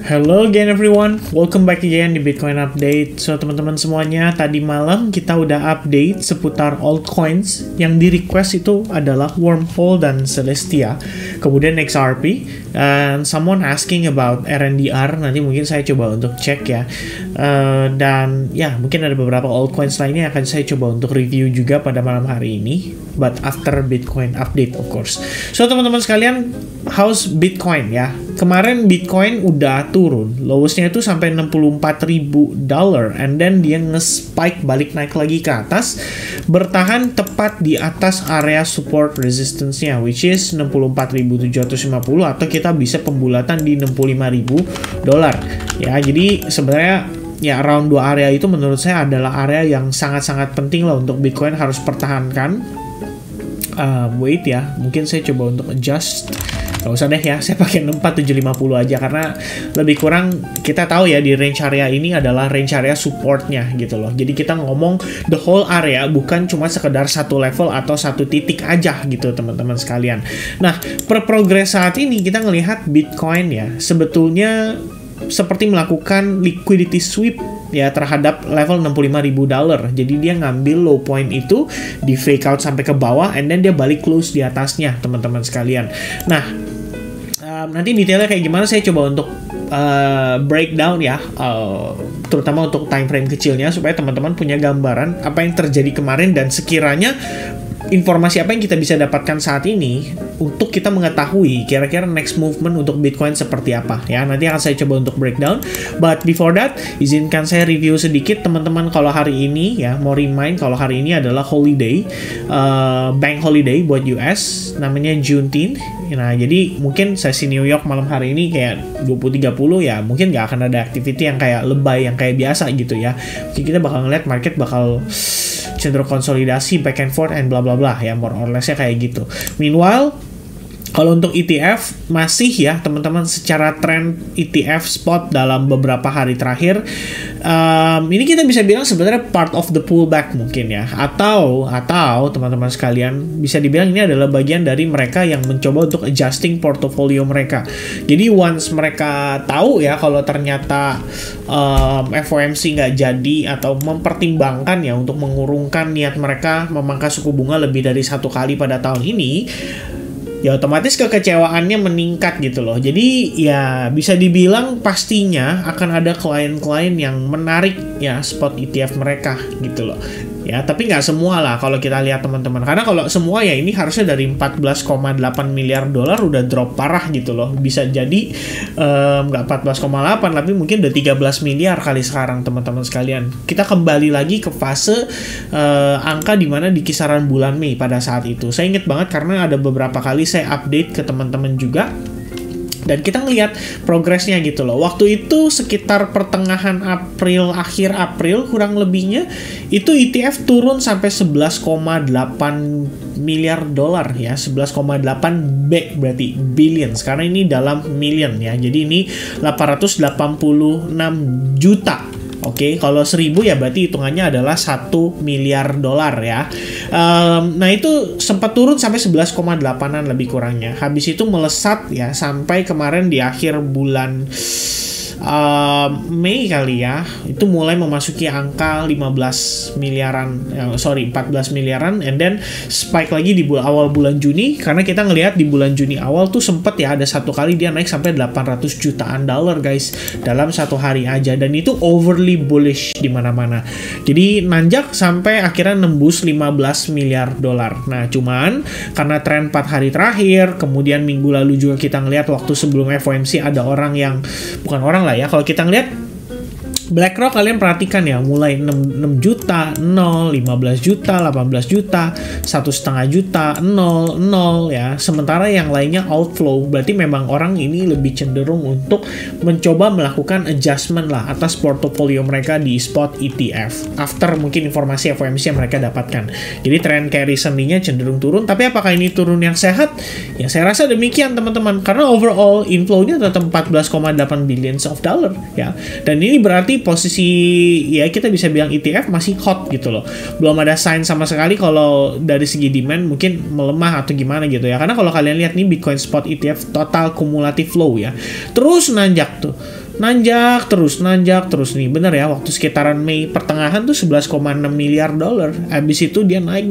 Hello again everyone, welcome back again di Bitcoin Update. So teman-teman semuanya, tadi malam kita udah update seputar altcoins. Yang di request itu adalah Wormhole dan Celestia, kemudian XRP, and someone asking about RNDR. Nanti mungkin saya coba untuk cek ya. Dan ya mungkin ada beberapa altcoins lainnya yang akan saya coba untuk review juga pada malam hari ini, but after Bitcoin Update of course. So teman-teman sekalian, how's Bitcoin ya? Kemarin Bitcoin udah turun, lowestnya itu sampai $64.000, and then dia nge-spike balik naik lagi ke atas, bertahan tepat di atas area support resistance-nya, which is 64.750, atau kita bisa pembulatan di $65.000 ya. Jadi sebenarnya ya around dua area itu menurut saya adalah area yang sangat-sangat penting lah untuk Bitcoin harus pertahankan. Wait ya, mungkin saya coba untuk adjust. Gak usah deh ya, saya pakai 4750 aja karena lebih kurang kita tahu ya di range area ini adalah range area supportnya gitu loh. Jadi kita ngomong the whole area, bukan cuma sekedar satu level atau satu titik aja gitu teman-teman sekalian. Nah, per progress saat ini kita ngelihat Bitcoin ya sebetulnya seperti melakukan liquidity sweep ya terhadap level $65.000. Jadi dia ngambil low point itu, di fake out sampai ke bawah, and then dia balik close di atasnya teman-teman sekalian. Nah, nanti detailnya kayak gimana saya coba untuk breakdown ya, terutama untuk time frame kecilnya supaya teman-teman punya gambaran apa yang terjadi kemarin dan sekiranya informasi apa yang kita bisa dapatkan saat ini untuk kita mengetahui kira-kira next movement untuk Bitcoin seperti apa ya. Nanti akan saya coba untuk breakdown. But before that, izinkan saya review sedikit teman-teman. Kalau hari ini ya, mau remind kalau hari ini adalah holiday, bank holiday buat US, namanya Juneteenth. Nah, jadi mungkin sesi New York malam hari ini kayak 20.30 ya, mungkin nggak akan ada activity yang kayak lebay, yang kayak biasa gitu ya. Jadi kita bakal ngeliat market bakal cenderung konsolidasi, back and forth, and bla bla bla ya, more or less-nya kayak gitu. Meanwhile, kalau untuk ETF masih ya teman-teman, secara tren ETF spot dalam beberapa hari terakhir, ini kita bisa bilang sebenarnya part of the pullback mungkin ya, atau teman-teman sekalian bisa dibilang ini adalah bagian dari mereka yang mencoba untuk adjusting portofolio mereka. Jadi once mereka tahu ya kalau ternyata FOMC nggak jadi atau mempertimbangkan ya untuk mengurungkan niat mereka memangkas suku bunga lebih dari satu kali pada tahun ini, ya otomatis kekecewaannya meningkat gitu loh. Jadi ya bisa dibilang pastinya akan ada klien-klien yang menarik ya spot ETF mereka gitu loh. Ya, tapi nggak semua lah kalau kita lihat teman-teman. Karena kalau semua ya ini harusnya dari $14,8 miliar udah drop parah gitu loh. Bisa jadi nggak 14,8 tapi mungkin udah 13 miliar kali sekarang teman-teman sekalian. Kita kembali lagi ke fase angka di mana di kisaran bulan Mei pada saat itu. Saya ingat banget karena ada beberapa kali saya update ke teman-teman juga. Dan kita ngelihat progresnya gitu loh. Waktu itu sekitar pertengahan April, akhir April kurang lebihnya, itu ETF turun sampai $11,8 miliar ya. 11,8 B berarti billion. Sekarang ini dalam million ya. Jadi ini 886 juta. Oke, kalau 1000 ya berarti hitungannya adalah $1 miliar ya. Nah itu sempat turun sampai 11,8an lebih kurangnya. Habis itu melesat ya sampai kemarin di akhir bulan Mei kali ya, itu mulai memasuki angka 14 miliaran, and then spike lagi di awal bulan Juni, karena kita ngelihat di bulan Juni awal tuh sempet ya ada satu kali dia naik sampai $800 jutaan guys dalam satu hari aja, dan itu overly bullish di mana-mana. Jadi nanjak sampai akhirnya nembus $15 miliar. Nah cuman karena tren 4 hari terakhir, kemudian minggu lalu juga kita ngelihat waktu sebelum FOMC ada orang yang bukan orang lah ya, kalau kita ngeliat BlackRock, kalian perhatikan ya, mulai 6 juta, 0, 15 juta, 18 juta, 1,5 juta, 0 ya. Sementara yang lainnya outflow. Berarti memang orang ini lebih cenderung untuk mencoba melakukan adjustment lah atas portofolio mereka di spot ETF. After mungkin informasi FOMC yang mereka dapatkan. Jadi tren carry seninya cenderung turun. Tapi apakah ini turun yang sehat? Ya saya rasa demikian teman-teman. Karena overall inflow-nya tetap $14,8 billion ya. Dan ini berarti posisi ya kita bisa bilang ETF masih hot gitu loh. Belum ada sign sama sekali kalau dari segi demand mungkin melemah atau gimana gitu ya. Karena kalau kalian lihat nih Bitcoin Spot ETF total cumulative flow ya, terus nanjak tuh. nanjak terus nih, bener ya, waktu sekitaran Mei pertengahan tuh 11,6 miliar dolar. Habis itu dia naik,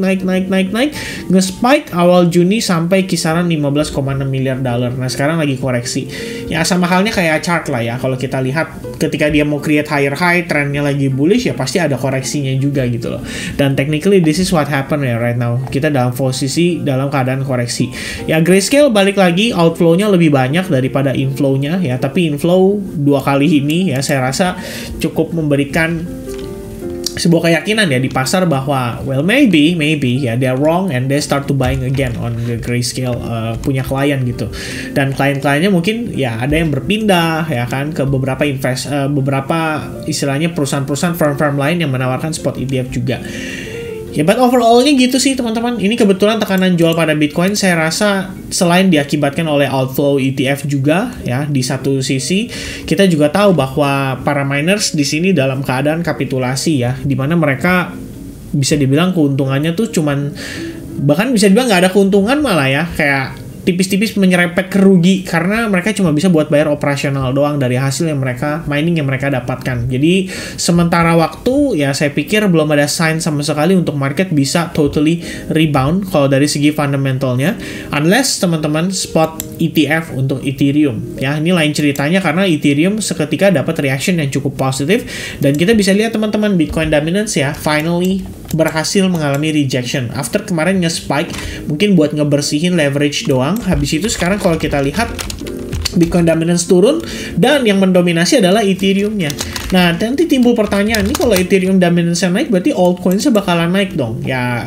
nge-spike awal Juni sampai kisaran 15,6 miliar dolar. Nah sekarang lagi koreksi. Ya sama halnya kayak chart lah ya, kalau kita lihat ketika dia mau create higher high, trennya lagi bullish ya pasti ada koreksinya juga gitu loh. Dan technically this is what happened ya right now. Kita dalam posisi dalam keadaan koreksi. Ya Grayscale balik lagi, outflow-nya lebih banyak daripada inflow-nya ya, tapi inflow 2 kali ini ya saya rasa cukup memberikan sebuah keyakinan ya di pasar bahwa well maybe ya they're wrong and they start to buying again on the Grayscale punya klien gitu. Dan klien-kliennya mungkin ya ada yang berpindah ya kan ke beberapa beberapa istilahnya perusahaan-perusahaan firm-firm lain yang menawarkan spot ETF juga. Ya, but overall-nya gitu sih teman-teman. Ini kebetulan tekanan jual pada Bitcoin saya rasa selain diakibatkan oleh outflow ETF juga ya, di satu sisi kita juga tahu bahwa para miners di sini dalam keadaan kapitulasi ya, dimana mereka bisa dibilang keuntungannya tuh cuman, bahkan bisa dibilang nggak ada keuntungan malah ya, kayak tipis-tipis menyerempet ke rugi karena mereka cuma bisa buat bayar operasional doang dari hasil yang mereka mining yang mereka dapatkan. Jadi sementara waktu ya saya pikir belum ada sign sama sekali untuk market bisa totally rebound kalau dari segi fundamentalnya, unless teman-teman spot ETF untuk Ethereum ya. Ini lain ceritanya karena Ethereum seketika dapat reaction yang cukup positif dan kita bisa lihat teman-teman Bitcoin dominance ya finally berhasil mengalami rejection after kemarin nge-spike mungkin buat ngebersihin leverage doang. Habis itu sekarang kalau kita lihat Bitcoin dominance turun dan yang mendominasi adalah Ethereum-nya. Nah nanti timbul pertanyaan, ini kalau Ethereum dominance-nya naik berarti altcoins-nya bakalan naik dong ya.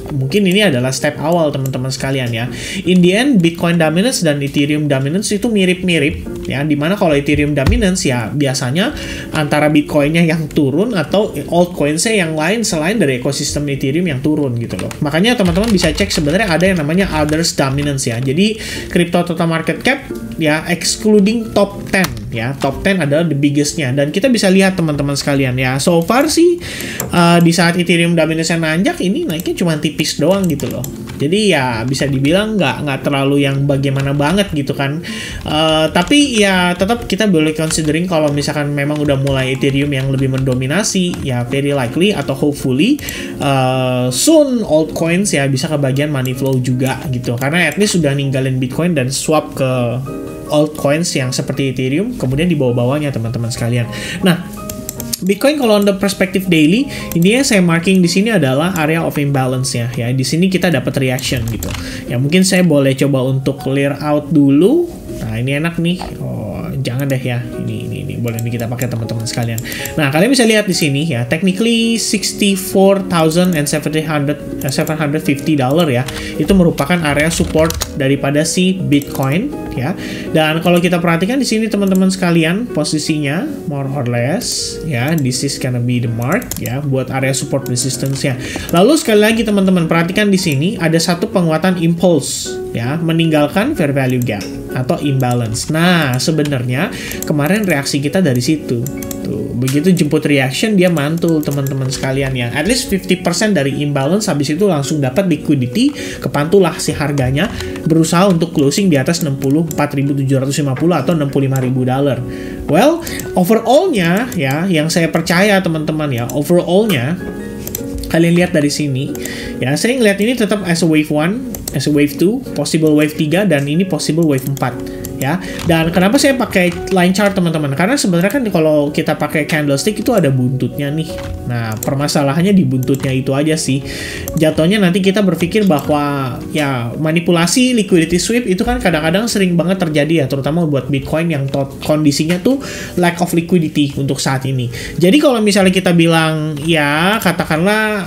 Mungkin ini adalah step awal teman-teman sekalian ya. In the end Bitcoin dominance dan Ethereum dominance itu mirip-mirip ya, dimana kalau Ethereum dominance ya biasanya antara Bitcoinnya yang turun atau altcoins-nya yang lain selain dari ekosistem Ethereum yang turun gitu loh. Makanya teman-teman bisa cek sebenarnya ada yang namanya others dominance ya. Jadi crypto total market cap ya excluding top 10 ya, top 10 adalah the biggest-nya. Dan kita bisa lihat teman-teman sekalian ya, so far sih di saat Ethereum dominance-nya nanjak ini naiknya cuma tipis doang gitu loh. Jadi ya bisa dibilang nggak terlalu yang bagaimana banget gitu kan. Tapi ya tetap kita boleh considering kalau misalkan memang udah mulai Ethereum yang lebih mendominasi ya, very likely atau hopefully soon altcoins ya bisa kebagian money flow juga gitu. Karena at least sudah ninggalin Bitcoin dan swap ke altcoins yang seperti Ethereum kemudian di bawah-bawahnya teman-teman sekalian. Nah, Bitcoin kalau on the perspective daily, intinya saya marking di sini adalah area of imbalance-nya ya. Di sini kita dapat reaction gitu. Ya mungkin saya boleh coba untuk clear out dulu. Nah, ini enak nih. Oh, jangan deh ya. Ini boleh nih kita pakai teman-teman sekalian. Nah, kalian bisa lihat di sini ya, technically $64,750 ya. Itu merupakan area support daripada si Bitcoin ya. Dan kalau kita perhatikan di sini teman-teman sekalian, posisinya more or less ya, this is gonna be the mark ya buat area support resistance-nya. Lalu sekali lagi teman-teman perhatikan di sini ada satu penguatan impulse ya, meninggalkan fair value gap atau imbalance. Nah, sebenarnya kemarin reaksi kita dari situ. Tuh, begitu jemput reaction dia mantul teman-teman sekalian ya. At least 50% dari imbalance habis itu langsung dapat liquidity, kepantulah si harganya berusaha untuk closing di atas 64.750 atau $65.000. Well, overall-nya ya yang saya percaya teman-teman ya, overall-nya kalian lihat dari sini ya, saya ngeliat ini tetap as a wave 1, as a wave 2, possible wave 3 dan ini possible wave 4 ya. Dan kenapa saya pakai line chart teman-teman? Karena sebenarnya kan kalau kita pakai candlestick itu ada buntutnya nih. Nah, permasalahannya di buntutnya itu aja sih. Jatuhnya nanti kita berpikir bahwa ya manipulasi liquidity sweep itu kan kadang-kadang sering banget terjadi ya, terutama buat Bitcoin yang kondisinya tuh lack of liquidity untuk saat ini. Jadi kalau misalnya kita bilang ya katakanlah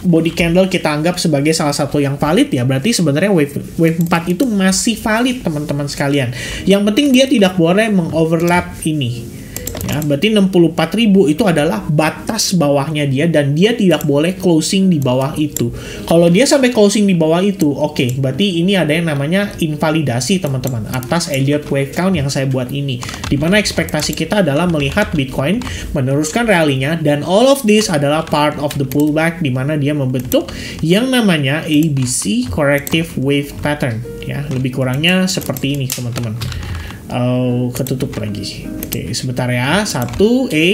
body candle kita anggap sebagai salah satu yang valid ya, berarti sebenarnya wave 4 itu masih valid teman-teman sekalian. Yang penting dia tidak boleh mengoverlap ini. Ya, berarti 64.000 itu adalah batas bawahnya dia dan dia tidak boleh closing di bawah itu. Kalau dia sampai closing di bawah itu, oke, berarti ini ada yang namanya invalidasi teman-teman atas Elliott Wave Count yang saya buat ini. Dimana ekspektasi kita adalah melihat Bitcoin meneruskan rally-nya dan all of this adalah part of the pullback dimana dia membentuk yang namanya ABC Corrective Wave Pattern. Ya, lebih kurangnya seperti ini teman-teman. ketutup lagi. Oke, sebentar ya. 1 A,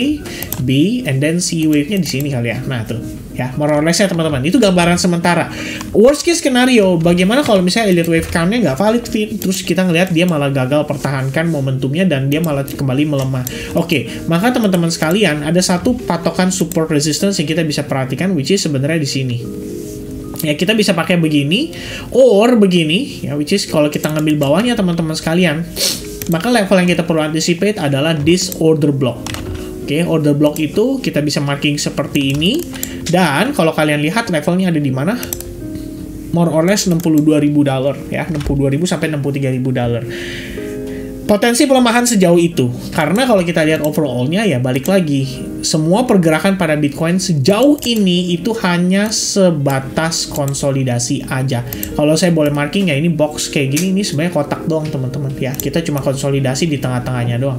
B, and then C wave-nya di sini kali ya. Nah, tuh. Ya, more or less ya teman-teman. Itu gambaran sementara. Worst case scenario, bagaimana kalau misalnya elite wave count-nya nggak valid, terus kita ngelihat dia malah gagal pertahankan momentumnya dan dia malah kembali melemah. Oke, maka teman-teman sekalian, ada satu patokan support resistance yang kita bisa perhatikan, which is sebenarnya di sini. Ya, kita bisa pakai begini, or begini, ya, which is kalau kita ngambil bawahnya teman-teman sekalian, maka level yang kita perlu anticipate adalah this order block. Oke, order block itu kita bisa marking seperti ini. Dan kalau kalian lihat levelnya ada di mana? More or less $62.000 ya, 62.000 sampai $63.000. Potensi pelemahan sejauh itu. Karena kalau kita lihat overall-nya ya balik lagi, semua pergerakan pada Bitcoin sejauh ini itu hanya sebatas konsolidasi aja. Kalau saya boleh marking ya, ini box kayak gini, ini sebenarnya kotak doang teman-teman ya. Kita cuma konsolidasi di tengah-tengahnya doang.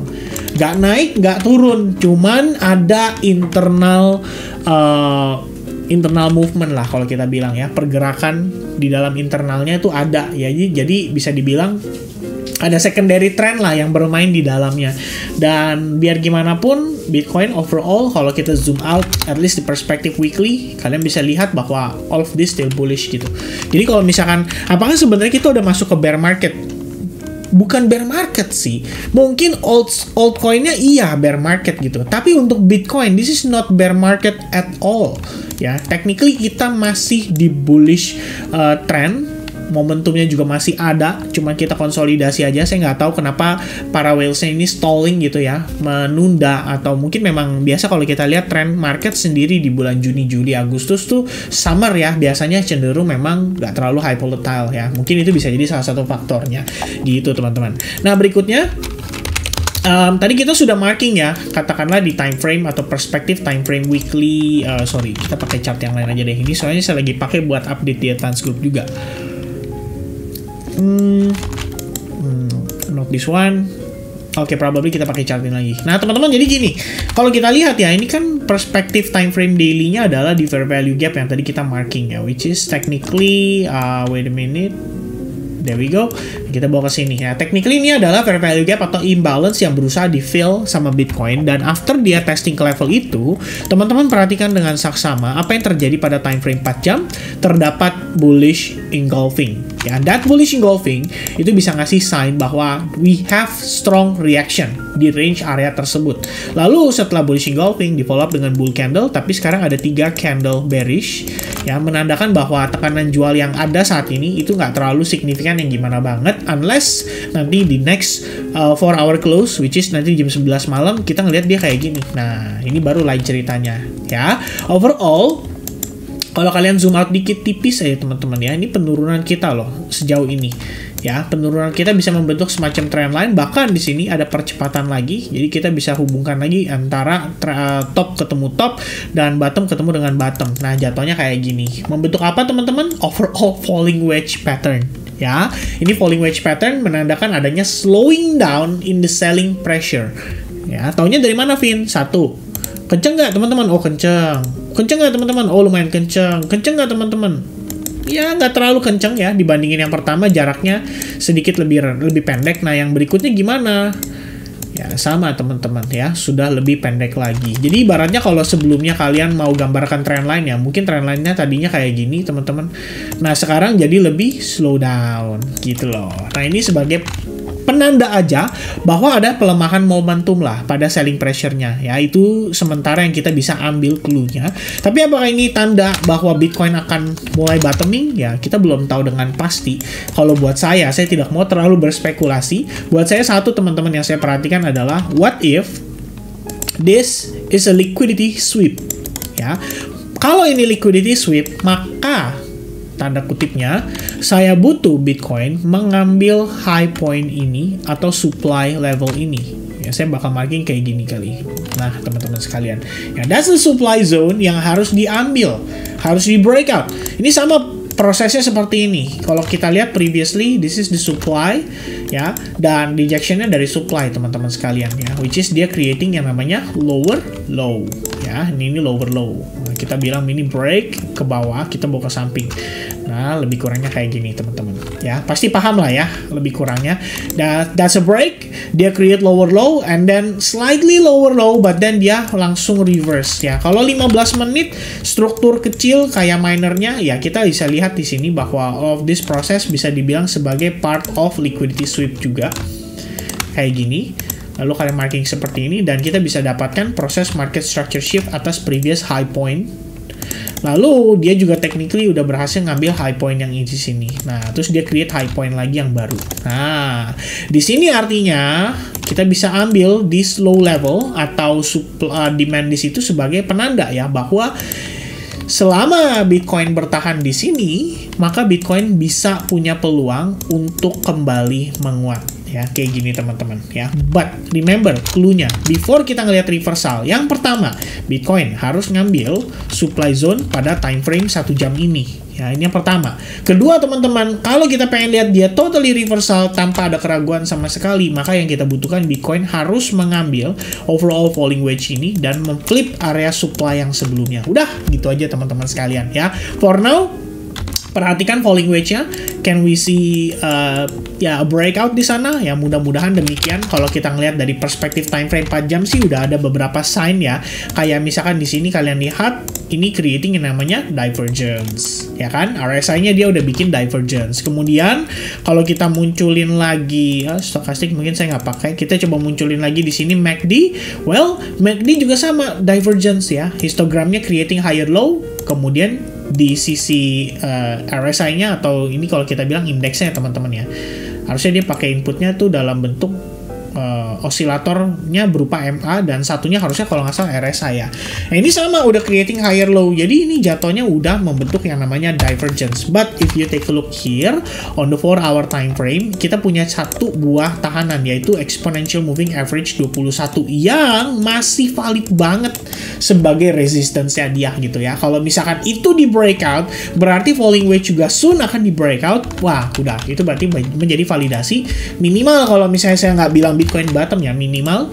Nggak naik, nggak turun, cuman ada internal movement lah kalau kita bilang ya, pergerakan di dalam internalnya itu ada ya, jadi bisa dibilang ada secondary trend lah yang bermain di dalamnya. Dan biar gimana pun Bitcoin overall kalau kita zoom out at least di perspektif weekly, kalian bisa lihat bahwa all of this still bullish gitu. Jadi kalau misalkan apakah sebenarnya kita udah masuk ke bear market? Bukan bear market sih. Mungkin altcoinnya iya bear market gitu. Tapi untuk Bitcoin, this is not bear market at all. Ya, technically kita masih di bullish trend. Momentumnya juga masih ada, cuma kita konsolidasi aja. Saya nggak tahu kenapa para whales-nya ini stalling gitu ya, menunda, atau mungkin memang biasa kalau kita lihat trend market sendiri di bulan Juni, Juli, Agustus tuh summer ya, biasanya cenderung memang nggak terlalu high volatile ya. Mungkin itu bisa jadi salah satu faktornya gitu teman-teman. Nah berikutnya, tadi kita sudah marking ya, katakanlah di time frame atau perspektif time frame weekly. Sorry, kita pakai chart yang lain aja deh. Ini soalnya saya lagi pakai buat update di Advanced Group juga. Not this one. Oke, probably kita pakai chartin lagi. Nah, teman-teman, jadi gini. Kalau kita lihat ya, ini kan perspektif time frame daily-nya adalah di fair value gap yang tadi kita marking ya, which is technically wait a minute. There we go. Kita bawa ke sini ya. Technically ini adalah fair value gap atau imbalance yang berusaha di-fill sama Bitcoin, dan after dia testing ke level itu, teman-teman perhatikan dengan saksama apa yang terjadi pada time frame 4 jam, terdapat bullish engulfing. Ya, that bullish engulfing itu bisa ngasih sign bahwa we have strong reaction di range area tersebut. Lalu setelah bullish engulfing di follow up dengan bull candle, tapi sekarang ada 3 candle bearish yang menandakan bahwa tekanan jual yang ada saat ini itu nggak terlalu signifikan yang gimana banget, unless nanti di next 4 hour close, which is nanti jam 11 malam kita ngelihat dia kayak gini. Nah, ini baru lain ceritanya ya. Overall, kalau kalian zoom out dikit tipis aja teman-teman ya, ini penurunan kita loh sejauh ini. Ya, penurunan kita bisa membentuk semacam trend line, bahkan di sini ada percepatan lagi. Jadi kita bisa hubungkan lagi antara top ketemu top dan bottom ketemu dengan bottom. Nah, jatuhnya kayak gini. Membentuk apa teman-teman? Overall falling wedge pattern. Ya, ini falling wedge pattern menandakan adanya slowing down in the selling pressure. Ya, taunya dari mana, Vin? 1. Kenceng nggak teman-teman? Oh, kenceng. Kenceng nggak teman-teman? Oh, lumayan kenceng. Kenceng nggak teman-teman? Ya, nggak terlalu kenceng ya, dibandingin yang pertama jaraknya sedikit lebih pendek. Nah, yang berikutnya gimana? Ya, sama teman-teman ya, sudah lebih pendek lagi. Jadi ibaratnya kalau sebelumnya kalian mau gambarkan trend line ya, mungkin trend line-nya tadinya kayak gini teman-teman. Nah, sekarang jadi lebih slow down gitu loh. Nah, ini sebagai penanda aja bahwa ada pelemahan momentum lah pada selling pressure-nya ya, itu sementara yang kita bisa ambil clue-nya. Tapi apakah ini tanda bahwa Bitcoin akan mulai bottoming? Ya, kita belum tahu dengan pasti. Kalau buat saya tidak mau terlalu berspekulasi. Buat saya satu teman-teman yang saya perhatikan adalah what if this is a liquidity sweep ya. Kalau ini liquidity sweep, maka tanda kutipnya, saya butuh Bitcoin mengambil high point ini atau supply level ini. Ya, saya bakal marking kayak gini kali. Nah, teman-teman sekalian, ya, that's the supply zone yang harus diambil, harus di breakout. Ini sama prosesnya seperti ini. Kalau kita lihat previously, this is the supply, ya, dan rejection-nya dari supply, teman-teman sekalian, ya, which is dia creating yang namanya lower low, ya, ini lower low. kita bilang mini break ke bawah, kita bawa ke samping. Nah, lebih kurangnya kayak gini teman-teman ya. Pasti paham lah ya lebih kurangnya. That's a break. Dia create lower low and then slightly lower low, but then dia langsung reverse ya. Kalau 15 menit struktur kecil kayak minernya ya, kita bisa lihat di sini bahwa all of this process bisa dibilang sebagai part of liquidity sweep juga. Kayak gini. Lalu kalian marking seperti ini dan kita bisa dapatkan proses market structure shift atas previous high point. Lalu dia juga technically udah berhasil ngambil high point yang di sini. Nah, terus dia create high point lagi yang baru. Nah, di sini artinya kita bisa ambil this low level atau demand di situ sebagai penanda ya, bahwa selama Bitcoin bertahan di sini, maka Bitcoin bisa punya peluang untuk kembali menguat. Ya, kayak gini teman-teman ya. But remember clue-nya, before kita ngelihat reversal, yang pertama Bitcoin harus ngambil supply zone pada time frame 1 jam ini. Ya, ini yang pertama. Kedua teman-teman, kalau kita pengen lihat dia totally reversal tanpa ada keraguan sama sekali, maka yang kita butuhkan Bitcoin harus mengambil overall falling wedge ini dan memflip area supply yang sebelumnya. Udah, gitu aja teman-teman sekalian ya. For now, perhatikan falling wedge-nya. Can we see ya breakout di sana? Ya mudah-mudahan demikian. Kalau kita ngelihat dari perspektif time frame 4 jam sih udah ada beberapa sign ya. Kayak misalkan di sini kalian lihat ini creating yang namanya divergence. Ya kan? RSI-nya dia udah bikin divergence. Kemudian kalau kita munculin lagi stochastic mungkin saya nggak pakai. Kita coba munculin lagi di sini MACD. Well, MACD juga sama divergence ya. Histogramnya creating higher low. Kemudian di sisi RSI-nya atau ini kalau kita bilang indeksnya ya teman-teman ya, harusnya dia pakai inputnya tuh dalam bentuk osilatornya berupa MA dan satunya harusnya kalau nggak salah RSI ya. Nah, ini sama udah creating higher low, jadi ini jatuhnya udah membentuk yang namanya divergence. But if you take a look here on the 4-hour time frame, kita punya satu buah tahanan yaitu exponential moving average 21 yang masih valid banget sebagai resistance-nya dia gitu ya. Kalau misalkan itu di breakout, berarti falling wedge juga soon akan di breakout. Wah, udah itu berarti menjadi validasi minimal. Kalau misalnya saya nggak bilang Bitcoin bottom ya, minimal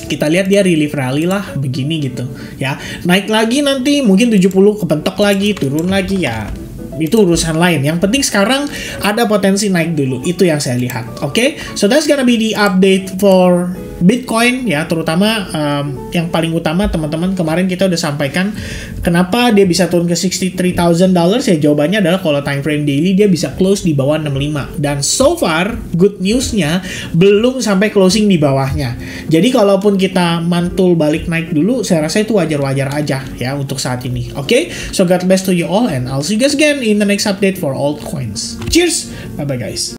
kita lihat dia relief rally lah begini gitu ya. Naik lagi nanti mungkin 70 kepentok lagi, turun lagi ya, itu urusan lain. Yang penting sekarang ada potensi naik dulu, itu yang saya lihat. Oke, so that's gonna be the update for Bitcoin ya, terutama yang paling utama teman-teman, kemarin kita udah sampaikan kenapa dia bisa turun ke $63,000 ya. Jawabannya adalah kalau time frame daily dia bisa close di bawah 65 dan so far good newsnya belum sampai closing di bawahnya. Jadi kalaupun kita mantul balik naik dulu, saya rasa itu wajar-wajar aja ya untuk saat ini. Oke, so God bless to you all and I'll see you guys again in the next update for altcoins. Cheers, bye bye guys.